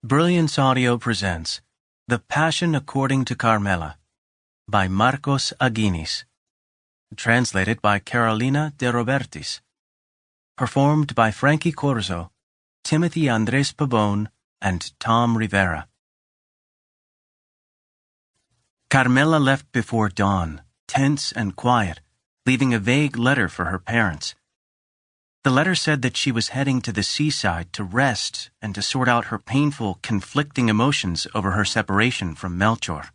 Brilliance Audio presents The Passion According to Carmela by Marcos Aguinis. Translated by Carolina de Robertis. Performed by Frankie Corzo, Timothy Andres Pabon, and Tom Rivera. Carmela left before dawn, tense and quiet, leaving a vague letter for her parents. The letter said that she was heading to the seaside to rest and to sort out her painful, conflicting emotions over her separation from Melchor.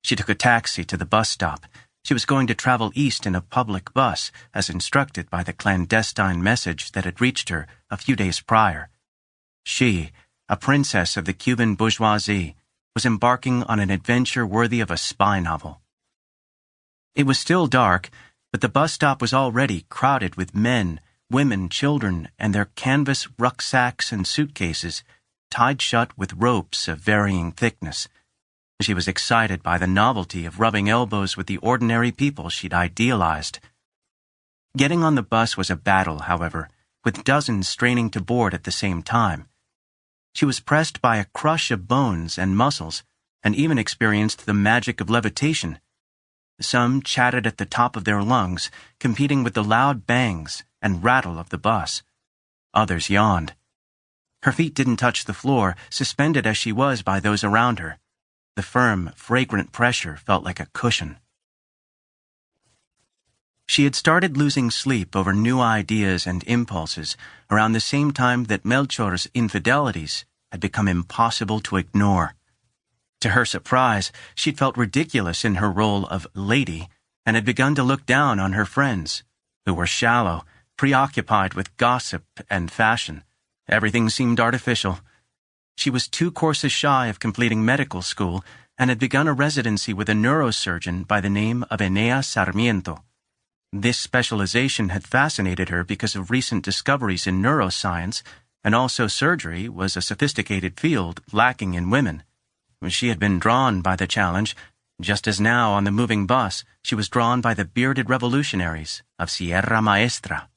She took a taxi to the bus stop. She was going to travel east in a public bus, as instructed by the clandestine message that had reached her a few days prior. She, a princess of the Cuban bourgeoisie, was embarking on an adventure worthy of a spy novel. It was still dark, but the bus stop was already crowded with men, women, children, and their canvas rucksacks and suitcases, tied shut with ropes of varying thickness. She was excited by the novelty of rubbing elbows with the ordinary people she'd idealized. Getting on the bus was a battle, however, with dozens straining to board at the same time. She was pressed by a crush of bones and muscles, and even experienced the magic of levitation. Some chatted at the top of their lungs, competing with the loud bangs and rattle of the bus. Others yawned. Her feet didn't touch the floor, suspended as she was by those around her. The firm, fragrant pressure felt like a cushion. She had started losing sleep over new ideas and impulses around the same time that Melchor's infidelities had become impossible to ignore. To her surprise, she'd felt ridiculous in her role of lady and had begun to look down on her friends, who were shallow, preoccupied with gossip and fashion. Everything seemed artificial. She was 2 courses shy of completing medical school and had begun a residency with a neurosurgeon by the name of Enea Sarmiento. This specialization had fascinated her because of recent discoveries in neuroscience, and also surgery was a sophisticated field lacking in women. She had been drawn by the challenge, just as now on the moving bus she was drawn by the bearded revolutionaries of Sierra Maestra.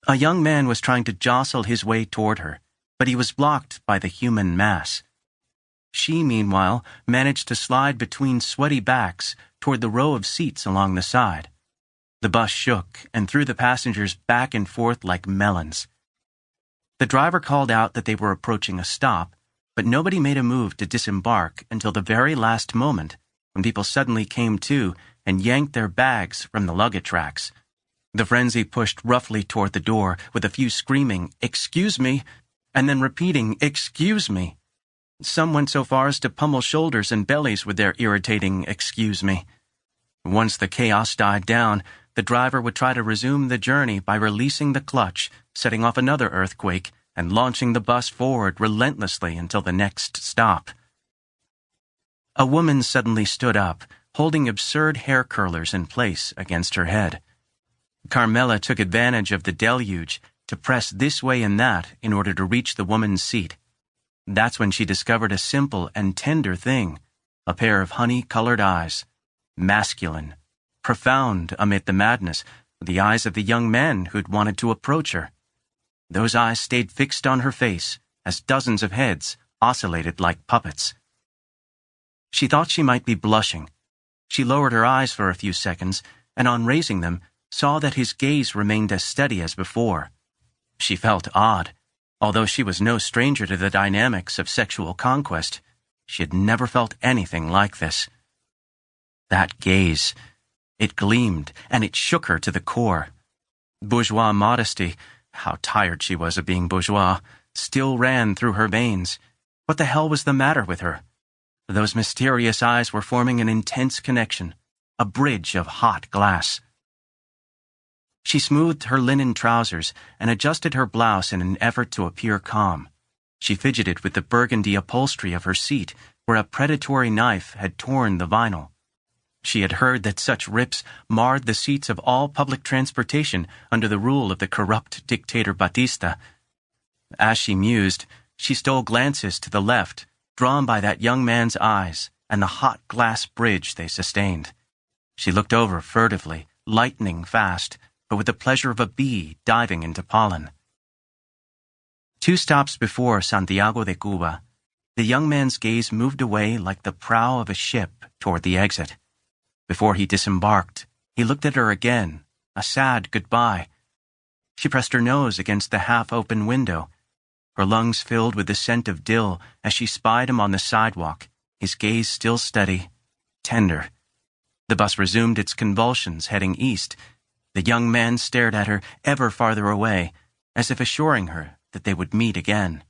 A young man was trying to jostle his way toward her, but he was blocked by the human mass. She, meanwhile, managed to slide between sweaty backs toward the row of seats along the side. The bus shook and threw the passengers back and forth like melons. The driver called out that they were approaching a stop, but nobody made a move to disembark until the very last moment, when people suddenly came to and yanked their bags from the luggage racks. The frenzy pushed roughly toward the door, with a few screaming, "Excuse me," and then repeating, "Excuse me." Some went so far as to pummel shoulders and bellies with their irritating "excuse me." Once the chaos died down, the driver would try to resume the journey by releasing the clutch, setting off another earthquake, and launching the bus forward relentlessly until the next stop. A woman suddenly stood up, holding absurd hair curlers in place against her head. Carmela took advantage of the deluge to press this way and that in order to reach the woman's seat. That's when she discovered a simple and tender thing, a pair of honey-colored eyes, masculine, profound amid the madness, the eyes of the young man who'd wanted to approach her. Those eyes stayed fixed on her face as dozens of heads oscillated like puppets. She thought she might be blushing. She lowered her eyes for a few seconds, and on raising them, saw that his gaze remained as steady as before. She felt odd. Although she was no stranger to the dynamics of sexual conquest, she had never felt anything like this. That gaze, it gleamed, and it shook her to the core. Bourgeois modesty, how tired she was of being bourgeois, still ran through her veins. What the hell was the matter with her? Those mysterious eyes were forming an intense connection, a bridge of hot glass. She smoothed her linen trousers and adjusted her blouse in an effort to appear calm. She fidgeted with the burgundy upholstery of her seat, where a predatory knife had torn the vinyl. She had heard that such rips marred the seats of all public transportation under the rule of the corrupt dictator Batista. As she mused, she stole glances to the left, drawn by that young man's eyes and the hot glass bridge they sustained. She looked over furtively, lightning fast, but with the pleasure of a bee diving into pollen. 2 stops before Santiago de Cuba, the young man's gaze moved away like the prow of a ship toward the exit. Before he disembarked, he looked at her again, a sad goodbye. She pressed her nose against the half-open window. Her lungs filled with the scent of dill as she spied him on the sidewalk, his gaze still steady, tender. The bus resumed its convulsions, heading east. The young man stared at her ever farther away, as if assuring her that they would meet again.